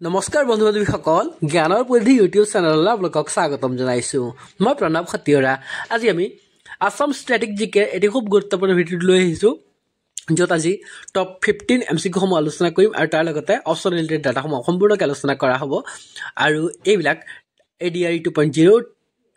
নমস্কাৰ বন্ধু বান্ধৱীসকল জ্ঞানৰ পৰিধি ইউটিউব চেনেললৈ আপোনালোকক স্বাগতম জনাইছোঁ মই প্ৰণৱ খতিয়ৰা আজি আমি আসাম ষ্টেটিক জিকে এটি খুব গুৰুত্বপূৰ্ণ ভিডিঅ' লৈ আহিছোঁ য'ত আজি টপ 15 এমচিকিউ সমূহ আলোচনা কৰিম আৰু তাৰ লগতে অপচন ৰিলেটেড ডাটাসমূহ সম্পূৰ্ণকৈ আলোচনা কৰা হ'ব আৰু এইবিলাক ADRE 2.0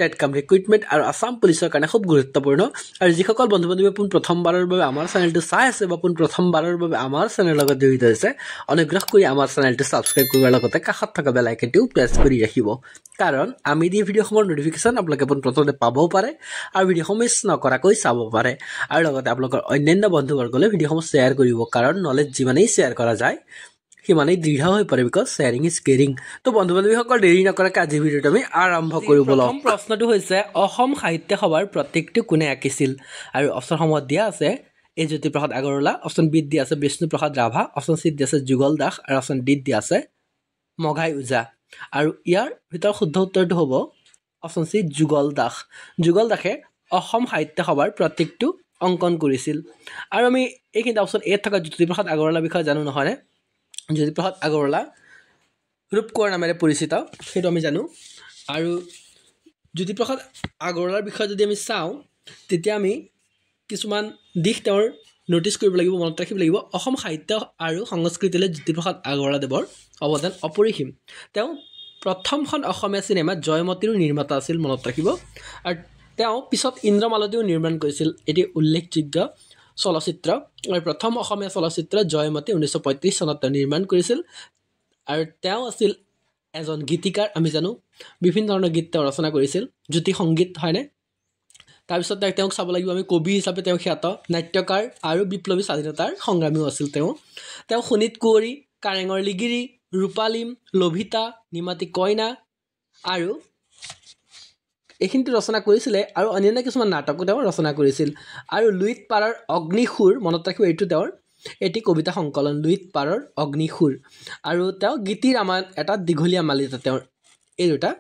টেটকাম ৰিক্ৰুইটমেণ্ট আৰু আসাম পুলিচৰ কাৰণে খুব গুৰুত্বপূৰ্ণ আৰু যিসকল বন্ধু বান্ধৱীয়ে প্ৰথমবাৰৰ বাবে আমাৰ চেনেলটো চাই আছে বা প্ৰথমবাৰৰ বাবে আমাৰ চেনেলৰ লগত জড়িত হৈছে অনুগ্ৰহ কৰি আমাৰ চেনেলটো ছাবস্ক্ৰাইব কৰাৰ লগতে কাষত থকা বেল আইকনটো প্ৰেছ কৰি ৰাখিব কাৰণ আমি দিয়া ভিডিঅ'সমূহৰ নটিফিকেশ্যন আপোনালোকে প্ৰথমতে পাবও পাৰে আৰু ভিডিঅ'সমূহ মিছ নকৰাকৈ চাব পাৰে আৰু লগতে আপোনালোকৰ অন্যান্য বন্ধুবৰ্গলৈ ভিডিঅ'সমূহ শ্বেয়াৰ কৰিব কাৰণ নলেজ যিমানেই শ্বেয়াৰ কৰা যায় সিমানেই দৃঢ় হৈ পৰে বিকজ শ্বেয়াৰিং ইজ কেয়াৰিং তো বন্ধু বান্ধৱীসকল দেৰি নকৰাকৈ আজি ভিডিঅ'টো আমি আৰম্ভ কৰিব লওঁ প্ৰশ্নটো হৈছে অসম সাহিত্য সভাৰ প্ৰতীকটো কোনে আঁকিছিল আৰু অপশ্যনসমূহত দিয়া আছে এ জ্যোতিপ্ৰসাদ আগৰৱালা অপশ্যন বিত দিয়া আছে বিষ্ণুপ্ৰসাদ ৰাভা অপশ্যন চিত দিয়া আছে যুগল দাস আৰু অপশ্যন ডিত দিয়া আছে মঘাই ওজা আৰু ইয়াৰ ভিতৰত শুদ্ধ উত্তৰটো হ'ব অপশ্যন চি যুগল দাসে অসম সাহিত্য সভাৰ প্ৰতীকটো অংকন কৰিছিল আৰু আমি এইখিনি অপশ্যন এত থকা জ্যোতিপ্ৰসাদ আগৰৱালাৰ বিষয়ে জানো নহয়নে জ্যোতিপ্ৰসাদ আগৰৱালা ৰূপকোঁৱৰ নামেৰে পৰিচিত সেইটো আমি জানো আৰু জ্যোতিপ্ৰসাদ আগৰৱালাৰ বিষয়ে যদি আমি চাওঁ তেতিয়া আমি কিছুমান দিশ তেওঁৰ নোটিছ কৰিব লাগিব মনত ৰাখিব লাগিব অসম সাহিত্য আৰু সংস্কৃতিলৈ জ্যোতিপ্ৰসাদ আগৰৱালাদেৱৰ অৱদান অপৰিসীম তেওঁ প্ৰথমখন অসমীয়া চিনেমা জয়মতীৰো নিৰ্মাতা আছিল মনত ৰাখিব আৰু তেওঁ পিছত ইন্দ্ৰমালতীও নিৰ্মাণ কৰিছিল এটি উল্লেখযোগ্য চলচ্চিত্ৰ আৰু প্ৰথম অসমীয়া চলচ্চিত্ৰ জয়মতী 1935 চনত তেওঁ নিৰ্মাণ কৰিছিল আৰু তেওঁ আছিল এজন গীতিকাৰ আমি জানো বিভিন্ন ধৰণৰ গীত তেওঁ ৰচনা কৰিছিল জ্যোতি সংগীত হয়নে তাৰপিছত তেওঁক চাব লাগিব আমি কবি হিচাপে তেওঁ খ্যাত নাট্যকাৰ আৰু বিপ্লৱী স্বাধীনতাৰ সংগ্ৰামীও আছিল তেওঁ শোণিত কুঁৱৰী কাৰেঙৰ লিগিৰি ৰূপালীম লভিতা নিমাতী কইনা আৰু এইখিনিতে ৰচনা কৰিছিলে আৰু অন্যান্য কিছুমান নাটকো তেওঁ ৰচনা কৰিছিল আৰু লুইত পাৰৰ অগ্নিসুৰ মনত ৰাখিব এইটো তেওঁৰ এটি কবিতা সংকলন লুইত পাৰৰ অগ্নিসুৰ আৰু তেওঁ গীতি ৰামায়ণ এটা দীঘলীয়া মালিতা তেওঁৰ এই দুটা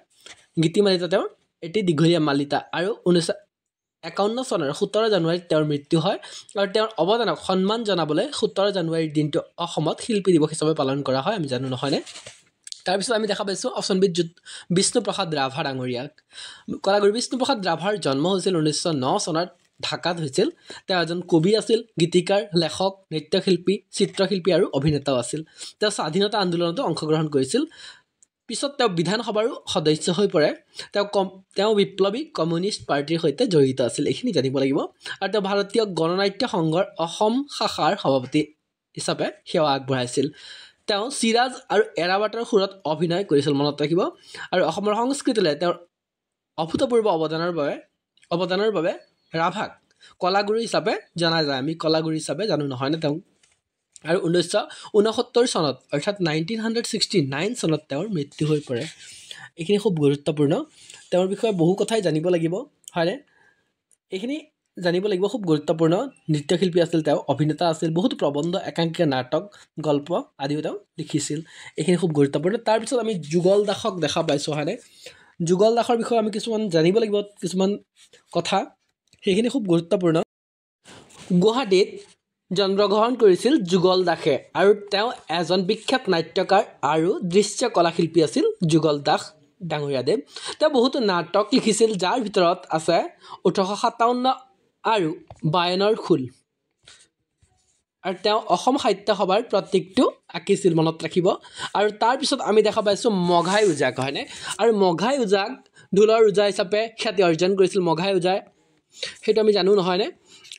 গীতি মালিতা তেওঁৰ এটি দীঘলীয়া মালিতা আৰু 1951 চনৰ 17 জানুৱাৰীত তেওঁৰ মৃত্যু হয় আৰু তেওঁৰ অৱদানক সন্মান জনাবলৈ 17 জানুৱাৰীৰ দিনটো অসমত শিল্পী দিৱস হিচাপে পালন কৰা হয় আমি জানো নহয়নে তাৰপিছত আমি দেখা পাইছোঁ অপশ্যন বিত বিষ্ণুপ্ৰসাদ ৰাভা ডাঙৰীয়াক কলাগুৰু বিষ্ণুপ্ৰসাদ ৰাভাৰ জন্ম হৈছিল 1909 চনত ঢাকাত হৈছিল তেওঁ এজন কবি আছিল গীতিকাৰ লেখক নৃত্যশিল্পী চিত্ৰশিল্পী আৰু অভিনেতাও আছিল তেওঁ স্বাধীনতা আন্দোলনতো অংশগ্ৰহণ কৰিছিল পিছত তেওঁ বিধানসভাৰো সদস্য হৈ পৰে তেওঁ বিপ্লৱী কমিউনিষ্ট পাৰ্টিৰ সৈতে জড়িত আছিল এইখিনি জানিব লাগিব আৰু তেওঁ ভাৰতীয় গণনাট্য সংঘৰ অসম শাখাৰ সভাপতি হিচাপে সেৱা আগবঢ়াইছিল তেওঁ চিৰাজ আৰু এৰাবাটৰ সুৰত অভিনয় কৰিছিল মনত ৰাখিব আৰু অসমৰ সংস্কৃতিলৈ তেওঁৰ অভূতপূৰ্ব অৱদানৰ বাবে ৰাভাক কলাগুৰু হিচাপে জনা যায় আমি কলাগুৰু হিচাপে জানো নহয়নে তেওঁ আৰু 1969 চনত অৰ্থাৎ 1969 চনত তেওঁৰ মৃত্যু হৈ পৰে এইখিনি খুব গুৰুত্বপূৰ্ণ তেওঁৰ বিষয়ে বহু কথাই জানিব লাগিব হয়নে এইখিনি জানিব লাগিব খুব গুৰুত্বপূৰ্ণ নৃত্যশিল্পী আছিল তেওঁ অভিনেতা আছিল বহুত প্ৰবন্ধ একাংকিকা নাটক গল্প আদিও তেওঁ লিখিছিল এইখিনি খুব গুৰুত্বপূৰ্ণ তাৰপিছত আমি যুগল দাসক দেখা পাইছোঁ হয়নে যুগল দাসৰ বিষয়ে আমি কিছুমান জানিব লাগিব কিছুমান কথা সেইখিনি খুব গুৰুত্বপূৰ্ণ গুৱাহাটীত জন্মগ্ৰহণ কৰিছিল যুগল দাসে আৰু তেওঁ এজন বিখ্যাত নাট্যকাৰ আৰু দৃশ্য কলাশিল্পী আছিল যুগল দাস ডাঙৰীয়াদেৱ তেওঁ বহুতো নাটক লিখিছিল যাৰ ভিতৰত আছে 1857 আৰু 52ৰ খোল আৰু তেওঁ অসম সাহিত্য সভাৰ প্ৰতীকটো আঁকিছিল মনত ৰাখিব আৰু তাৰপিছত আমি দেখা পাইছোঁ মঘাই ওজাক হয়নে আৰু মঘাই ওজাক ঢোলৰ ওজা হিচাপে খ্যাতি অৰ্জন কৰিছিল মঘাই ওজাই সেইটো আমি জানো নহয়নে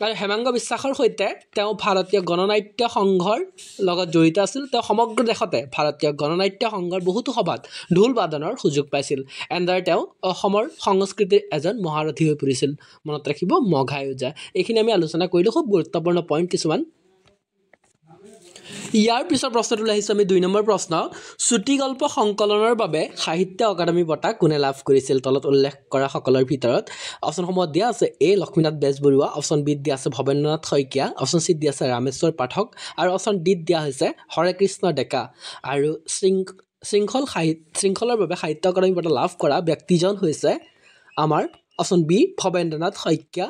আৰু হেমাংগ বিশ্বাসৰ সৈতে তেওঁ ভাৰতীয় গণনাট্য সংঘৰ লগত জড়িত আছিল তেওঁ সমগ্ৰ দেশতে ভাৰতীয় গণনাট্য সংঘৰ বহুতো সভাত ঢোল বাদনৰ সুযোগ পাইছিল এনেদৰে তেওঁ অসমৰ সংস্কৃতিৰ এজন মহাৰথী হৈ পৰিছিল মনত ৰাখিব মঘাই ওজা এইখিনি আমি আলোচনা কৰিলোঁ খুব গুৰুত্বপূৰ্ণ পইণ্ট কিছুমান ইয়াৰ পিছৰ প্ৰশ্নটো আহিছোঁ আমি 2 নম্বৰ প্ৰশ্ন চুটিগল্প সংকলনৰ বাবে সাহিত্য অকাডেমী বঁটা কোনে লাভ কৰিছিল তলত উল্লেখ কৰা সকলৰ ভিতৰত অপশ্যনসমূহত দিয়া আছে এ লক্ষ্মীনাথ বেজবৰুৱা অপশ্যন বিত দিয়া আছে ভৱেন্দ্ৰনাথ শইকীয়া অপশ্যন চিত দিয়া আছে ৰামেশ্বৰ পাঠক আৰু অপশ্যন ডিত দিয়া হৈছে হৰে কৃষ্ণ ডেকা আৰু শৃংখলৰ বাবে সাহিত্য অকাডেমী বঁটা লাভ কৰা ব্যক্তিজন হৈছে আমাৰ অপশ্যন বি ভৱেন্দ্ৰনাথ শইকীয়া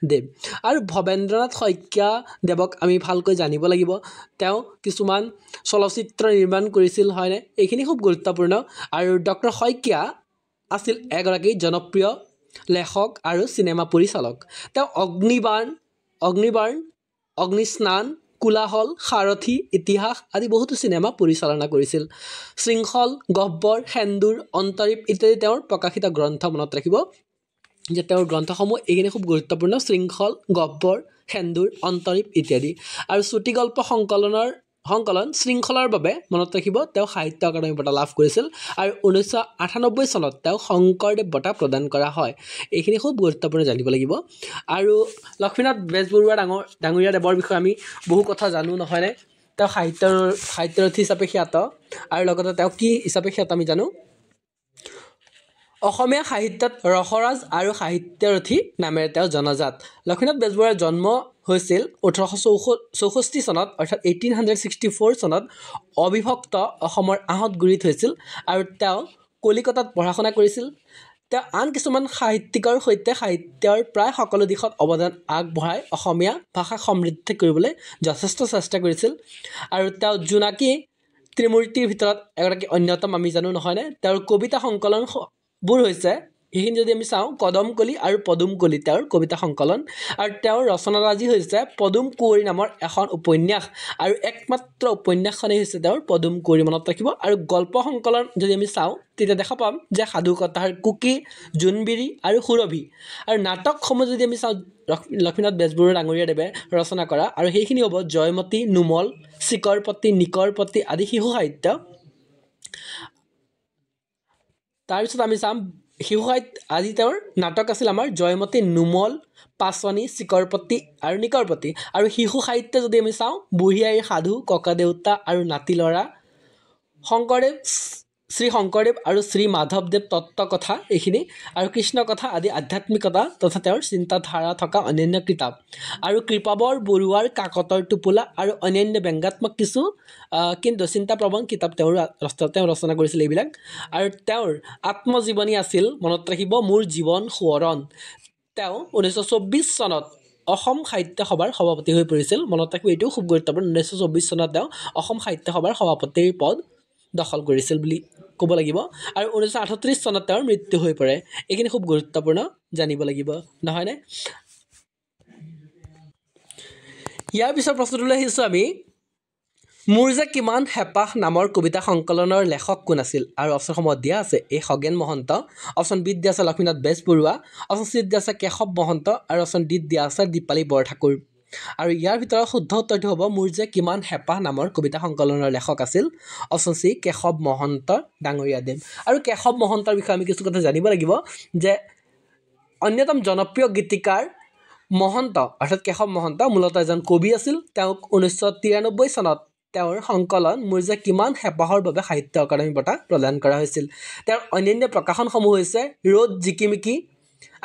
দেৱ আৰু ভৱেন্দ্ৰনাথ শইকীয়া দেৱক আমি ভালকৈ জানিব লাগিব তেওঁ কিছুমান চলচ্চিত্ৰ নিৰ্মাণ কৰিছিল হয়নে এইখিনি খুব গুৰুত্বপূৰ্ণ আৰু ডক্টৰ শইকীয়া আছিল এগৰাকী জনপ্ৰিয় লেখক আৰু চিনেমা পৰিচালক তেওঁ অগ্নিবাণ অগ্নিস্নান কোলাহল সাৰথী ইতিহাস আদি বহুতো চিনেমা পৰিচালনা কৰিছিল শৃংখল গহ্বৰ সেন্দুৰ অন্তৰীপ ইত্যাদি তেওঁৰ প্ৰকাশিত গ্ৰন্থ মনত ৰাখিব যে তেওঁৰ গ্ৰন্থসমূহ এইখিনি খুব গুৰুত্বপূৰ্ণ শৃংখল গহ্বৰ সেন্দুৰ অন্তৰীপ ইত্যাদি আৰু চুটিগল্প সংকলন শৃংখলাৰ বাবে মনত ৰাখিব তেওঁ সাহিত্য একাডেমী বঁটা লাভ কৰিছিল আৰু 1998 চনত তেওঁ শংকৰদেৱ বঁটা প্ৰদান কৰা হয় এইখিনি খুব গুৰুত্বপূৰ্ণ জানিব লাগিব আৰু লক্ষ্মীনাথ বেজবৰুৱা ডাঙৰীয়া দেৱৰ বিষয়ে আমি বহু কথা জানো নহয়নে তেওঁ সাহিত্যৰথী হিচাপে খ্যাত আৰু লগতে তেওঁ কি হিচাপে খ্যাত আমি জানো অসমীয়া সাহিত্যত ৰসৰাজ আৰু সাহিত্যৰথী নামেৰে তেওঁ জনাজাত লক্ষ্মীনাথ বেজবৰুৱাৰ জন্ম হৈছিল 1864 চনত অৰ্থাৎ 1864 চনত অবিভক্ত অসমৰ আহতগুৰিত হৈছিল আৰু তেওঁ কলিকতাত পঢ়া শুনা কৰিছিল তেওঁ আন কিছুমান সাহিত্যিকৰ সৈতে সাহিত্যৰ প্ৰায় সকলো দিশত অৱদান আগবঢ়াই অসমীয়া ভাষা সমৃদ্ধ কৰিবলৈ যথেষ্ট চেষ্টা কৰিছিল আৰু তেওঁ জোনাকী ত্ৰিমূৰ্তিৰ ভিতৰত এগৰাকী অন্যতম আমি জানো নহয়নে তেওঁৰ কবিতা সংকলনবোৰ হৈছে এইখিনি যদি আমি চাওঁ কদমকলি আৰু পদুমকলি তেওঁৰ কবিতা সংকলন আৰু তেওঁৰ ৰচনাৰাজি হৈছে পদুম কুঁৱৰী নামৰ এখন উপন্যাস আৰু একমাত্ৰ উপন্যাসখনেই হৈছে তেওঁৰ পদুম কুঁৱৰী মনত ৰাখিব আৰু গল্প সংকলন যদি আমি চাওঁ তেতিয়া দেখা পাম যে সাধুকথাৰ কুকি জোনবিৰি আৰু সুৰভি আৰু নাটকসমূহ যদি আমি চাওঁ লক্ষ্মীনাথ বেজবৰুৱা ডাঙৰীয়া দেৱে ৰচনা কৰা আৰু সেইখিনি হ'ব জয়মতী নুমল চিকৰপতি নিকৰপতি আদি শিশু সাহিত্য তাৰপিছত আমি চাম শিশু সাহিত্য আজি তেওঁৰ নাটক আছিল আমাৰ জয়মতী নুমল পাচনি চিকৰপতি আৰু নিকৰপতি আৰু শিশু সাহিত্য যদি আমি চাওঁ বুঢ়ী আইৰ সাধু ককা দেউতা আৰু নাতি ল'ৰা শ্ৰী শংকৰদেৱ আৰু শ্ৰী মাধৱদেৱ তত্ত্ব কথা এইখিনি আৰু কৃষ্ণ কথা আদি আধ্যাত্মিকতা তথা তেওঁৰ চিন্তাধাৰা থকা অন্যান্য কিতাপ আৰু কৃপাবৰ বৰুৱাৰ কাকতৰ টোপোলা আৰু অন্যান্য ব্যংগাত্মক কিছু কিন্তু চিন্তাপ্ৰবণ কিতাপ তেওঁ ৰচনা কৰিছিল এইবিলাক আৰু তেওঁৰ আত্মজীৱনী আছিল মনত ৰাখিব মোৰ জীৱন সোৱৰণ তেওঁ 1924 চনত অসম সাহিত্য সভাৰ সভাপতি হৈ পৰিছিল মনত ৰাখিব এইটো খুব গুৰুত্বপূৰ্ণ 1924 চনত তেওঁ অসম সাহিত্য সভাৰ সভাপতিৰ পদ দখল কৰিছিল বুলি ক'ব লাগিব আৰু 1938 চনত তেওঁৰ মৃত্যু হৈ পৰে এইখিনি খুব গুৰুত্বপূৰ্ণ জানিব লাগিব নহয়নে ইয়াৰ পিছৰ প্ৰশ্নটোলৈ আহিছোঁ আমি মোৰ যে কিমান হেঁপাহ নামৰ কবিতা সংকলনৰ লেখক কোন আছিল আৰু অপশ্যনসমূহ দিয়া আছে এ খগেন মহন্ত অপশ্যন বিত দিয়া আছে লক্ষ্মীনাথ বেজবৰুৱা অপশ্যন চিত দিয়া আছে কেশৱ মহন্ত আৰু অপশ্যন ডিত দিয়া আছে দীপালী বৰঠাকুৰ আৰু ইয়াৰ ভিতৰত শুদ্ধ উত্তৰটো হ'ব মোৰ যে কিমান হেঁপাহ নামৰ কবিতা সংকলনৰ লেখক আছিল অপশ্যন চি কেশৱ মহন্ত ডাঙৰীয়া দেৱ আৰু কেশৱ মহন্তৰ বিষয়ে আমি কিছু কথা জানিব লাগিব যে অন্যতম জনপ্ৰিয় গীতিকাৰ মহন্ত অৰ্থাৎ কেশৱ মহন্ত মূলতঃ এজন কবি আছিল তেওঁক 1993 চনত তেওঁৰ সংকলন মোৰ যে কিমান হেঁপাহৰ বাবে সাহিত্য একাডেমী বঁটা প্ৰদান কৰা হৈছিল তেওঁৰ অন্যান্য প্ৰকাশনসমূহ হৈছে ৰ'দ জিকিমিকি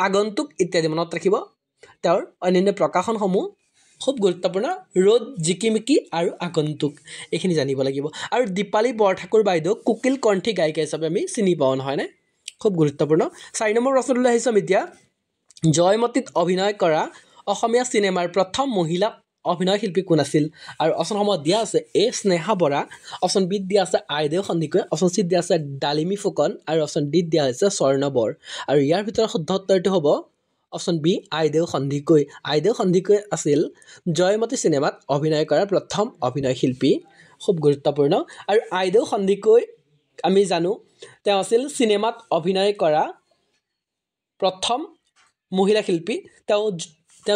আগন্তুক ইত্যাদি মনত ৰাখিব তেওঁৰ অন্যান্য প্ৰকাশনসমূহ খুব গুৰুত্বপূৰ্ণ ৰ'দ জিকিমিকি আৰু আগন্তুক এইখিনি জানিব লাগিব আৰু দীপালী বৰঠাকুৰ বাইদেউ কুকিল কণ্ঠী গায়িকা হিচাপে আমি চিনি পাওঁ নহয়নে খুব গুৰুত্বপূৰ্ণ 4 নম্বৰ প্ৰশ্নলৈ আহিছোঁ আমি এতিয়া জয়মতীত অভিনয় কৰা অসমীয়া চিনেমাৰ প্ৰথম মহিলা অভিনয় শিল্পী কোন আছিল আৰু অপশ্যনসমূহ দিয়া আছে এ স্নেহা বৰা অপশ্যন বিত দিয়া আছে আইদেউ সন্দিকৈ অপশ্যন চিত দিয়া আছে ডালিমী ফুকন আৰু অপশ্যন ডিত দিয়া হৈছে স্বৰ্ণ বৰ আৰু ইয়াৰ ভিতৰত শুদ্ধ উত্তৰটো হ'ব অপশ্যন বি আইদেউ সন্দিকৈ আছিল জয়মতী চিনেমাত অভিনয় কৰা প্ৰথম অভিনয় শিল্পী খুব গুৰুত্বপূৰ্ণ আৰু আইদেউ সন্দিকৈ আমি জানো তেওঁ আছিল চিনেমাত অভিনয় কৰা প্ৰথম মহিলা শিল্পী তেওঁ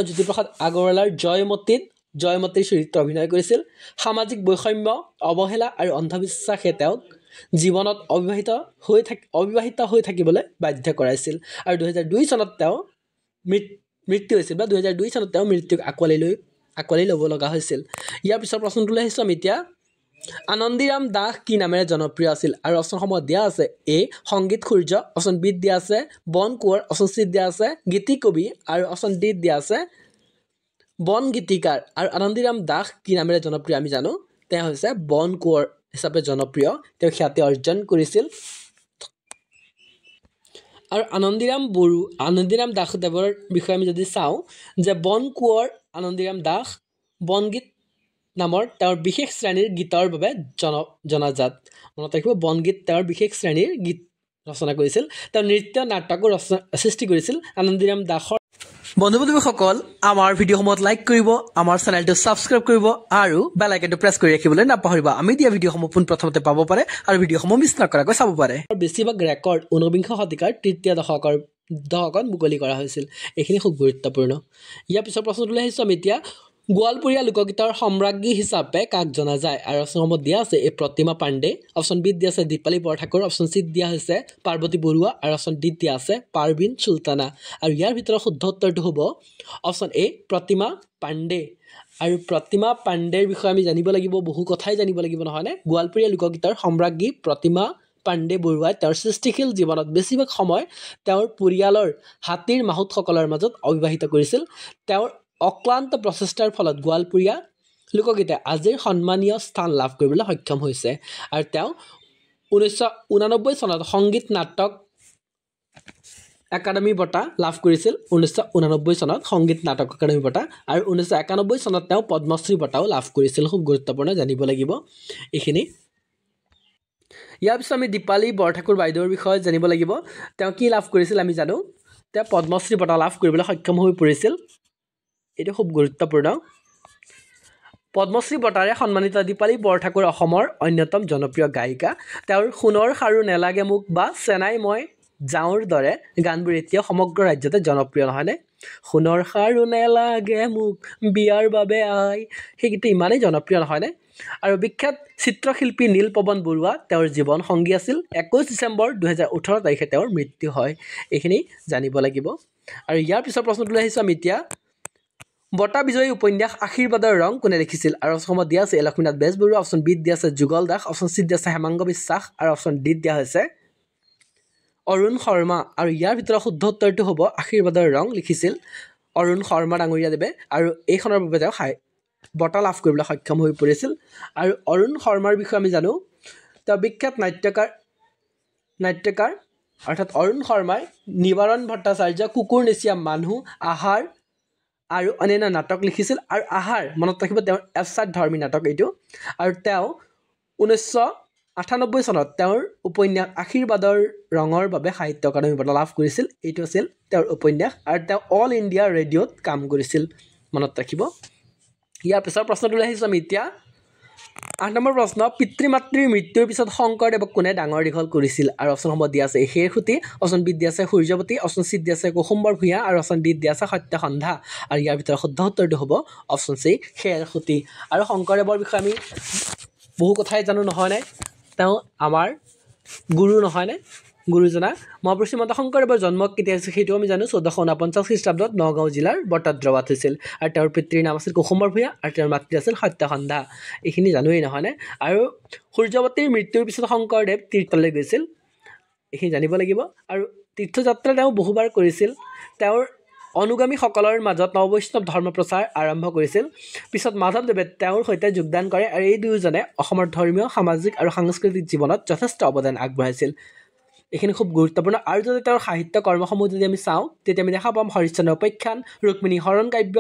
জ্যোতিপ্ৰসাদ আগৰৱালাৰ জয়মতীৰ চৰিত্ৰ অভিনয় কৰিছিল সামাজিক বৈষম্য অৱহেলা আৰু অন্ধবিশ্বাসে তেওঁক জীৱনত অবিবাহিত হৈ থাকিবলৈ বাধ্য কৰাইছিল আৰু 2002 চনত তেওঁ মৃত্যু হৈছিল বা 2002 চনত তেওঁ মৃত্যুক আঁকোৱালি ল'ব লগা হৈছিল ইয়াৰ পিছৰ প্ৰশ্নটোলৈ আহিছোঁ আমি এতিয়া আনন্দীৰাম দাস কি নামেৰে জনপ্ৰিয় আছিল আৰু অপশ্যনসমূহ দিয়া আছে এ সংগীত সূৰ্য অপশ্যন বিত দিয়া আছে বন কোঁৱৰ অপশ্যন চিত দিয়া আছে গীতি কবি আৰু অপশ্যন ডিত দিয়া আছে বন গীতিকাৰ আৰু আনন্দীৰাম দাস কি নামেৰে জনপ্ৰিয় আমি জানো তেওঁ হৈছে বন কোঁৱৰ হিচাপে জনপ্ৰিয় তেওঁ খ্যাতি অৰ্জন কৰিছিল আৰু আনন্দীৰাম দাসদেৱৰ বিষয়ে আমি যদি চাওঁ যে বন কোঁৱৰ আনন্দীৰাম দাস বনগীত নামৰ তেওঁৰ বিশেষ শ্ৰেণীৰ গীতৰ বাবে জনাজাত মনত ৰাখিব বনগীত তেওঁৰ বিশেষ শ্ৰেণীৰ গীত ৰচনা কৰিছিল তেওঁ নৃত্য নাটকো সৃষ্টি কৰিছিল আনন্দীৰাম দাসৰ বন্ধু-বান্ধৱীসকল আমাৰ ভিডিঅ'সমূহত লাইক কৰিব আমাৰ চেনেলটো ছাবস্ক্ৰাইব কৰিব আৰু বেল আইকনটো প্ৰেছ কৰি ৰাখিবলৈ নাপাহৰিব আমি দিয়া ভিডিঅ'সমূহ পোনপ্ৰথমতে পাব পাৰে আৰু ভিডিঅ'সমূহ মিছ নকৰাকৈ চাব পাৰে বেছিভাগ ৰেকৰ্ড 19বিংশ শতিকাৰ তৃতীয় দশকত মুকলি কৰা হৈছিল এইখিনি খুব গুৰুত্বপূৰ্ণ ইয়াৰ পিছৰ প্ৰশ্নটোলৈ আহিছোঁ আমি এতিয়া গোৱালপৰীয়া লোকগীতৰ সম্ৰাজ্ঞী হিচাপে কাক জনা যায় আৰু অপশ্যনসমূহত দিয়া আছে এ প্ৰতিমা পাণ্ডে অপশ্যন বিত দিয়া আছে দীপালী বৰঠাকুৰ অপশ্যন চিত দিয়া হৈছে পাৰ্বতী বৰুৱা আৰু অপশ্যন ডিত দিয়া আছে পাৰবিন চুলতানা আৰু ইয়াৰ ভিতৰত শুদ্ধ উত্তৰটো হ'ব অপশ্যন এ প্ৰতিমা পাণ্ডে আৰু প্ৰতিমা পাণ্ডেৰ বিষয়ে আমি জানিব লাগিব বহু কথাই জানিব লাগিব নহয়নে গোৱালপৰীয়া লোকগীতৰ সম্ৰাজ্ঞী প্ৰতিমা পাণ্ডে বৰুৱাই তেওঁৰ সৃষ্টিশীল জীৱনত বেছিভাগ সময় তেওঁৰ পৰিয়ালৰ হাতীৰ মাহুতসকলৰ মাজত অবিবাহিত কৰিছিল তেওঁৰ অক্লান্ত প্ৰচেষ্টাৰ ফলত গোৱালপৰীয়া লোকগীতে আজিৰ সন্মানীয় স্থান লাভ কৰিবলৈ সক্ষম হৈছে আৰু তেওঁ 1989 চনত সংগীত নাটক একাডেমী বঁটা লাভ কৰিছিল 1989 চনত সংগীত নাটক একাডেমী বঁটা আৰু 1991 চনত তেওঁ পদ্মশ্ৰী বঁটাও লাভ কৰিছিল খুব গুৰুত্বপূৰ্ণ জানিব লাগিব এইখিনি ইয়াৰ পিছত আমি দীপালী বৰঠাকুৰ বাইদেউৰ বিষয়ে জানিব লাগিব তেওঁ কি লাভ কৰিছিল আমি জানো তেওঁ পদ্মশ্ৰী বঁটা লাভ কৰিবলৈ সক্ষম হৈ পৰিছিল এইটো খুব গুৰুত্বপূৰ্ণ পদ্মশ্ৰী বঁটাৰে সন্মানিত দীপালী বৰঠাকুৰ অসমৰ অন্যতম জনপ্ৰিয় গায়িকা তেওঁৰ সোণৰ খাৰু নেলাগে মোক বা চেনাই মই যাওঁৰ দৰে গানবোৰ এতিয়া সমগ্ৰ ৰাজ্যতে জনপ্ৰিয় নহয়নে সোণৰ খাৰু নেলাগে মোক বিয়াৰ বাবে আই সেই গীতটো ইমানেই জনপ্ৰিয় নহয়নে আৰু বিখ্যাত চিত্ৰশিল্পী নীলপৱন বৰুৱা তেওঁৰ জীৱন সংগী আছিল 21 ডিচেম্বৰ 2018 তাৰিখে তেওঁৰ মৃত্যু হয় এইখিনি জানিব লাগিব আৰু ইয়াৰ পিছৰ প্ৰশ্নটোলৈ আহিছোঁ আমি এতিয়া বঁটা বিজয়ী উপন্যাস আশীৰ্বাদৰ ৰং কোনে লিখিছিল আৰু অপশ্যনত দিয়া আছে লক্ষ্মীনাথ বেজবৰুৱা অপশ্যন বিত দিয়া আছে যুগল দাস অপশ্যন চিত দিয়া আছে হেমাংগ বিশ্বাস আৰু অপশ্যন ডিত দিয়া হৈছে অৰুণ শৰ্মা আৰু ইয়াৰ ভিতৰত শুদ্ধ উত্তৰটো হ'ব আশীৰ্বাদৰ ৰং লিখিছিল অৰুণ শৰ্মা ডাঙৰীয়াদেৱে আৰু এইখনৰ বাবে তেওঁ বঁটা লাভ কৰিবলৈ সক্ষম হৈ পৰিছিল আৰু অৰুণ শৰ্মাৰ বিষয়ে আমি জানো তেওঁ বিখ্যাত নাট্যকাৰ অৰ্থাৎ অৰুণ শৰ্মাই নিবাৰণ ভট্টাচাৰ্য কুকুৰ নিচিয়া মানুহ আহাৰ আৰু অন্যান্য নাটক লিখিছিল আৰু আহাৰ মনত ৰাখিব তেওঁৰ এফচাট ধৰ্মী নাটক এইটো আৰু তেওঁ 1998 চনত তেওঁৰ উপন্যাস আশীৰ্বাদৰ ৰঙৰ বাবে সাহিত্য একাডেমী বঁটা লাভ কৰিছিল এইটো আছিল তেওঁৰ উপন্যাস আৰু তেওঁ অল ইণ্ডিয়া ৰেডিঅ'ত কাম কৰিছিল মনত ৰাখিব ইয়াৰ পিছৰ প্ৰশ্নটোলৈ আহিছোঁ আমি এতিয়া 8 নম্বৰ প্ৰশ্ন পিতৃ মাতৃৰ মৃত্যুৰ পিছত শংকৰদেৱক কোনে ডাঙৰ দীঘল কৰিছিল আৰু অপশ্যনসমূহ দিয়া আছে শেৰসুতি অপশ্যন বিত দিয়া আছে সূৰ্যৱতী অপশ্যন চিত দিয়া আছে কুসুম্বৰ ভূঞা আৰু অপশ্যন ডিত দিয়া আছে সত্যসন্ধা আৰু ইয়াৰ ভিতৰত শুদ্ধ উত্তৰটো হ'ব অপশ্যন চি শেৰসুতি আৰু শংকৰদেৱৰ বিষয়ে আমি বহু কথাই জানো নহয়নে তেওঁ আমাৰ গুৰু নহয়নে গুৰুজনা মহাপুৰুষ শ্ৰীমন্ত শংকৰদেৱৰ জন্ম কেতিয়া হৈছিল সেইটো আমি জানো 1449 খ্ৰীষ্টাব্দত নগাঁও জিলাৰ বটদ্ৰৱাত হৈছিল আৰু তেওঁৰ পিতৃৰ নাম আছিল কুসুম্বৰ ভূঞা আৰু তেওঁৰ মাতৃ আছিল সত্যসন্ধা এইখিনি জানোৱেই নহয়নে আৰু সূৰ্যৱতীৰ মৃত্যুৰ পিছত শংকৰদেৱ তীৰ্থলৈ গৈছিল এইখিনি জানিব লাগিব আৰু তীৰ্থযাত্ৰা তেওঁ বহুবাৰ কৰিছিল তেওঁৰ অনুগামীসকলৰ মাজত নৱবৈষ্ণৱ ধৰ্ম প্ৰচাৰ আৰম্ভ কৰিছিল পিছত মাধৱদেৱে তেওঁৰ সৈতে যোগদান কৰে আৰু এই দুয়োজনে অসমৰ ধৰ্মীয় সামাজিক আৰু সাংস্কৃতিক জীৱনত যথেষ্ট অৱদান আগবঢ়াইছিল এইখিনি খুব গুৰুত্বপূৰ্ণ আৰু যদি তেওঁৰ সাহিত্য কৰ্মসমূহ যদি আমি চাওঁ তেতিয়া আমি দেখা পাম হৰিশ্চন্দ্ৰ উপাখ্যান ৰুক্মিণী হৰণ কাব্য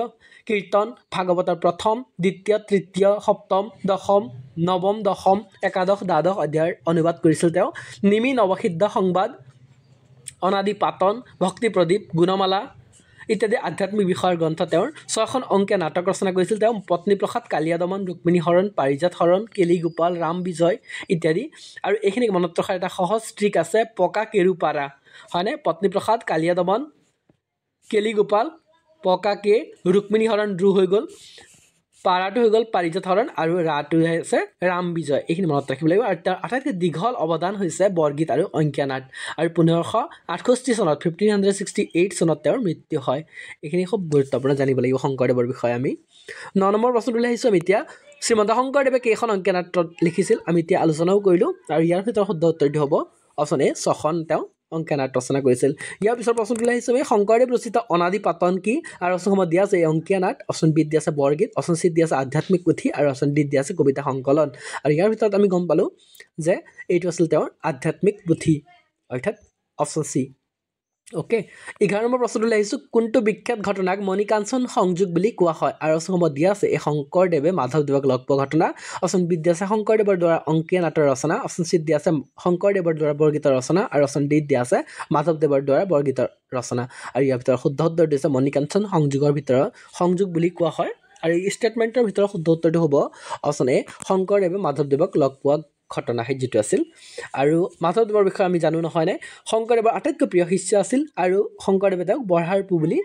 কীৰ্তন ভাগৱতৰ প্ৰথম দ্বিতীয় তৃতীয় সপ্তম দশম নৱম দশম একাদশ দ্বাদশ অধ্যায়ৰ অনুবাদ কৰিছিল তেওঁ নিমি নৱসিদ্ধ সংবাদ অনাদি পাতন ভক্তি প্ৰদীপ গুণমালা ইত্যাদি আধ্যাত্মিক বিষয়ৰ গ্ৰন্থ তেওঁৰ 6খন অংকীয়া নাটক ৰচনা কৰিছিল তেওঁ পত্নীপ্ৰসাদ কালিয়া দমন ৰুক্মিণী হৰণ পাৰিজাত হৰণ কেলি গোপাল ৰাম বিজয় ইত্যাদি আৰু এইখিনিক মনত ৰখাৰ এটা সহজ ট্ৰিক আছে পকা কেৰু পাৰা হয়নে পত্নীপ্ৰসাদ কালিয়া দমন কেলি গোপাল পকা কে ৰুক্মিণী হৰণ দ্ৰু হৈ গ'ল পাৰাটো হৈ গ'ল পাৰিজাত হৰণ আৰু ৰাটো হৈছে ৰাম বিজয় এইখিনি মনত ৰাখিব লাগিব আৰু তাৰ আটাইতকৈ দীঘল অৱদান হৈছে বৰগীত আৰু অংকীয়া নাট আৰু 1568 চনত 1568 চনত তেওঁৰ মৃত্যু হয় এইখিনি খুব গুৰুত্বপূৰ্ণ জানিব লাগিব শংকৰদেৱৰ বিষয়ে আমি 9 নম্বৰ প্ৰশ্নটোলৈ আহিছোঁ আমি এতিয়া শ্ৰীমন্ত শংকৰদেৱে কেইখন অংকীয়া নাট লিখিছিল আমি এতিয়া আলোচনাও কৰিলোঁ আৰু ইয়াৰ ভিতৰত শুদ্ধ উত্তৰটো হ'ব অপশ্যন এ 6খন তেওঁ অংকীয়া নাট ৰচনা কৰিছিল ইয়াৰ পিছৰ প্ৰশ্নটোলৈ আহিছোঁ আমি শংকৰদেৱ ৰচিত অনাদি পাতন কি আৰু অপশ্যনসমূহ দিয়া আছে অংকীয়া নাট অপশ্যন বিত দিয়া আছে বৰগীত অপশ্যন চিত দিয়া আছে আধ্যাত্মিক পুথি আৰু অপশ্যন ডিত দিয়া আছে কবিতা সংকলন আৰু ইয়াৰ ভিতৰত আমি গম পালোঁ যে এইটো আছিল তেওঁৰ আধ্যাত্মিক পুথি অৰ্থাৎ অপশ্যন চি ওকে 11 নম্বৰ প্ৰশ্নটোলৈ আহিছোঁ কোনটো বিখ্যাত ঘটনাক মণিকাঞ্চন সংযোগ বুলি কোৱা হয় আৰু অপশ্যনসমূহ দিয়া আছে এই শংকৰদেৱে মাধৱদেৱক লগ পোৱা ঘটনা অপশ্যন বি দিয়া আছে শংকৰদেৱৰ দ্বাৰা অংকীয়া নাটৰ ৰচনা অপশ্যন চি দিয়া আছে শংকৰদেৱৰ দ্বাৰা বৰগীতৰ ৰচনা আৰু অপশ্যন ডি দিয়া আছে মাধৱদেৱৰ দ্বাৰা বৰগীতৰ ৰচনা আৰু ইয়াৰ ভিতৰত শুদ্ধ উত্তৰ দিছে মণিকাঞ্চন সংযোগৰ ভিতৰত সংযোগ বুলি কোৱা হয় আৰু এই ষ্টেটমেণ্টৰ ভিতৰত শুদ্ধ উত্তৰটো হ'ব অপশ্যন এ শংকৰদেৱে মাধৱদেৱক লগ পোৱা ঘটনা যিটো আছিল আৰু মাধৱদেৱৰ বিষয়ে আমি জানো নহয়নে শংকৰদেৱৰ আটাইতকৈ প্ৰিয় শিষ্য আছিল আৰু শংকৰদেৱে তেওঁক বৰহাৰ পু বুলি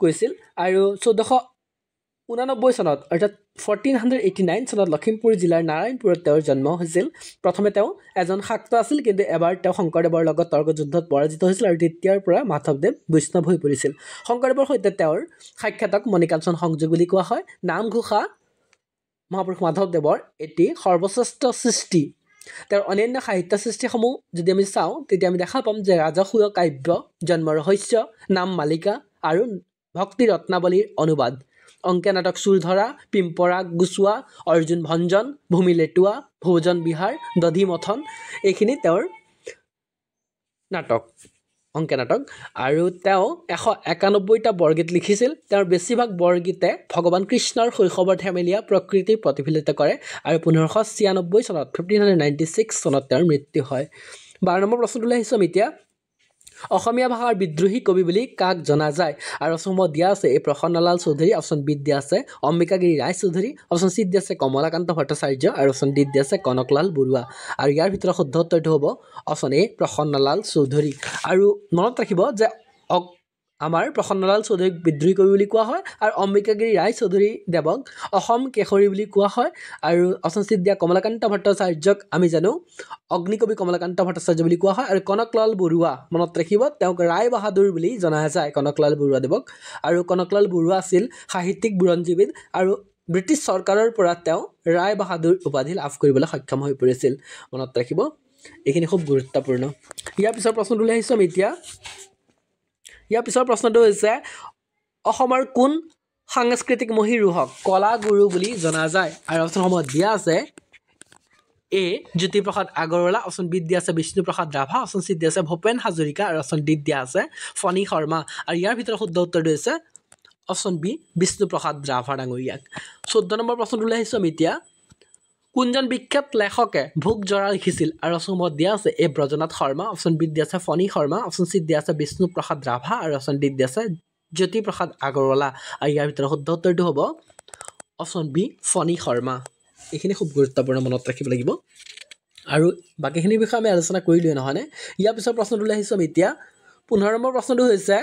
কৈছিল আৰু 1489 চনত অৰ্থাৎ 1489 চনত লখিমপুৰ জিলাৰ নাৰায়ণপুৰত তেওঁৰ জন্ম হৈছিল প্ৰথমে তেওঁ এজন শাক্ত আছিল কিন্তু এবাৰ তেওঁ শংকৰদেৱৰ লগত তৰ্কযুদ্ধত পৰাজিত হৈছিল আৰু তেতিয়াৰ পৰা মাধৱদেৱ বৈষ্ণৱ হৈ পৰিছিল শংকৰদেৱৰ সৈতে তেওঁৰ সাক্ষাতক মণিকাঞ্চন সংযোগ বুলি কোৱা হয় নামঘোষা মহাপুৰুষ মাধৱদেৱৰ এটি সৰ্বশ্ৰেষ্ঠ সৃষ্টি তেওঁৰ অন্যান্য সাহিত্য সৃষ্টিসমূহ যদি আমি চাওঁ তেতিয়া আমি দেখা পাম যে ৰাজসূয় কাব্য জন্ম ৰহস্য নাম মালিকা আৰু ভক্তি ৰত্নাৱলীৰ অনুবাদ অংকীয়া নাটক চুৰধৰা পিম্পৰা গুচোৱা অৰ্জুন ভঞ্জন ভূমি লেটুৱা ভোজন বিহাৰ দধি মথন এইখিনি তেওঁৰ নাটক অংকীয়া নাটক আৰু তেওঁ 191টা বৰগীত লিখিছিল তেওঁৰ বেছিভাগ বৰগীতে ভগৱান কৃষ্ণৰ শৈশৱৰ ধেমেলীয়া প্ৰকৃতি প্ৰতিফলিত কৰে আৰু 1596 চনত 1596 চনত তেওঁৰ মৃত্যু হয় 12 নম্বৰ প্ৰশ্নটোলৈ আহিছোঁ আমি এতিয়া অসমীয়া ভাষাৰ বিদ্ৰোহী কবি বুলি কাক জনা যায় আৰু অপশ্যনসমূহ দিয়া আছে এই প্ৰসন্নলাল চৌধুৰী অপশ্যন বি দিয়া আছে অম্বিকাগিৰি ৰায় চৌধুৰী অপশ্যন চি দিয়া আছে কমলাকান্ত ভট্টাচাৰ্য আৰু অপশ্যন ডি দিয়া আছে কনকলাল বৰুৱা আৰু ইয়াৰ ভিতৰত শুদ্ধ উত্তৰটো হ'ব অপশ্যন এ প্ৰসন্নলাল চৌধুৰী আৰু মনত ৰাখিব যে আমাৰ প্ৰসন্নলাল চৌধুৰীক বিদ্ৰোহী কবি বুলি কোৱা হয় আৰু অম্বিকাগিৰি ৰায় চৌধুৰী দেৱক অসম কেশৰী বুলি কোৱা হয় আৰু অপশ্যন চি দিয়া কমলাকান্ত ভট্টাচাৰ্যক আমি জানো অগ্নিকবি কমলাকান্ত ভট্টাচাৰ্য বুলি কোৱা হয় আৰু কনকলাল বৰুৱা মনত ৰাখিব তেওঁক ৰায় বাহাদুৰ বুলি জনা যায় কনকলাল বৰুৱা দেৱক আৰু কনকলাল বৰুৱা আছিল সাহিত্যিক বুৰঞ্জীবিদ আৰু ব্ৰিটিছ চৰকাৰৰ পৰা তেওঁ ৰায় বাহাদুৰ উপাধি লাভ কৰিবলৈ সক্ষম হৈ পৰিছিল মনত ৰাখিব এইখিনি খুব গুৰুত্বপূৰ্ণ ইয়াৰ পিছৰ প্ৰশ্নটোলৈ আহিছোঁ আমি এতিয়া ইয়াৰ পিছৰ প্ৰশ্নটো হৈছে অসমৰ কোন সাংস্কৃতিক মহীৰূহক কলা গুৰু বুলি জনা যায় আৰু অপশ্যনসমূহ দিয়া আছে এ জ্যোতিপ্ৰসাদ আগৰৱালা অপশ্যন বি দিয়া আছে বিষ্ণুপ্ৰসাদ ৰাভা অপশ্যন চি দিয়া আছে ভূপেন হাজৰিকা আৰু অপশ্যন ডি দিয়া আছে ফণী শৰ্মা আৰু ইয়াৰ ভিতৰত শুদ্ধ উত্তৰটো হৈছে অপশ্যন বি বিষ্ণুপ্ৰসাদ ৰাভা ডাঙৰীয়াক 14 নম্বৰ প্ৰশ্নটোলৈ আহিছোঁ আমি এতিয়া কোনজন বিখ্যাত লেখকে ভোগ জৰা লিখিছিল আৰু অপশ্যনসমূহ দিয়া আছে এ ব্ৰজনাথ শৰ্মা অপশ্যন বি দিয়া আছে ফণী শৰ্মা অপশ্যন চি দিয়া আছে বিষ্ণুপ্ৰসাদ ৰাভা আৰু অপশ্যন ডি দিয়া আছে জ্যোতিপ্ৰসাদ আগৰৱালা আৰু ইয়াৰ ভিতৰত শুদ্ধ উত্তৰটো হ'ব অপশ্যন বি ফণী শৰ্মা এইখিনি খুব গুৰুত্বপূৰ্ণ মনত ৰাখিব লাগিব আৰু বাকীখিনিৰ বিষয়ে আমি আলোচনা কৰিলোৱে নহয়নে ইয়াৰ পিছৰ প্ৰশ্নটোলৈ আহিছোঁ আমি এতিয়া 15 নম্বৰ প্ৰশ্নটো হৈছে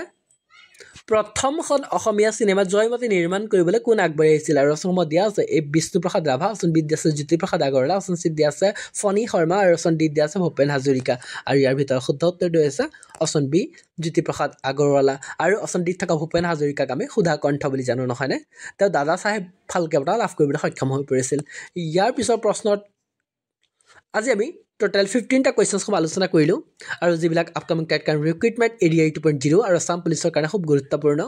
প্ৰথমখন অসমীয়া চিনেমা জয়মতী নিৰ্মাণ কৰিবলৈ কোন আগবাঢ়ি আহিছিল আৰু অপশ্যনসমূহ দিয়া আছে এই বিষ্ণুপ্ৰসাদ ৰাভা অপশ্যন বি দিয়া আছে জ্যোতিপ্ৰসাদ আগৰৱালা অপশ্যন চি দিয়া আছে ফণী শৰ্মা আৰু অপশ্যন ডি দিয়া আছে ভূপেন হাজৰিকা আৰু ইয়াৰ ভিতৰত শুদ্ধ উত্তৰটো হৈছে অপশ্যন বি জ্যোতিপ্ৰসাদ আগৰৱালা আৰু অপশ্যন ডিত থকা ভূপেন হাজৰিকাক আমি সুধা কণ্ঠ বুলি জানো নহয়নে তেওঁ দাদা চাহেব ফাল্কে বঁটা লাভ কৰিবলৈ সক্ষম হৈ পৰিছিল ইয়াৰ পিছৰ প্ৰশ্নত আজি আমি টোটেল 15টা কুৱেশ্যনছ আলোচনা কৰিলোঁ আৰু যিবিলাক আপকামিং টেট কাৰণ ৰিক্ৰুইটমেণ্ট এৰিয়া 2.0 আৰু আছাম পুলিচৰ কাৰণে খুব গুৰুত্বপূৰ্ণ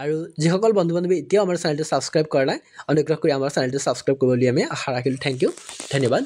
আৰু যিসকল বন্ধু বান্ধৱী এতিয়াও আমাৰ চেনেলটো ছাবস্ক্ৰাইব কৰা নাই অনুগ্ৰহ কৰি আমাৰ চেনেলটো ছাবস্ক্ৰাইব কৰিবলৈ আমি আশা ৰাখিলোঁ থেংক ইউ ধন্যবাদ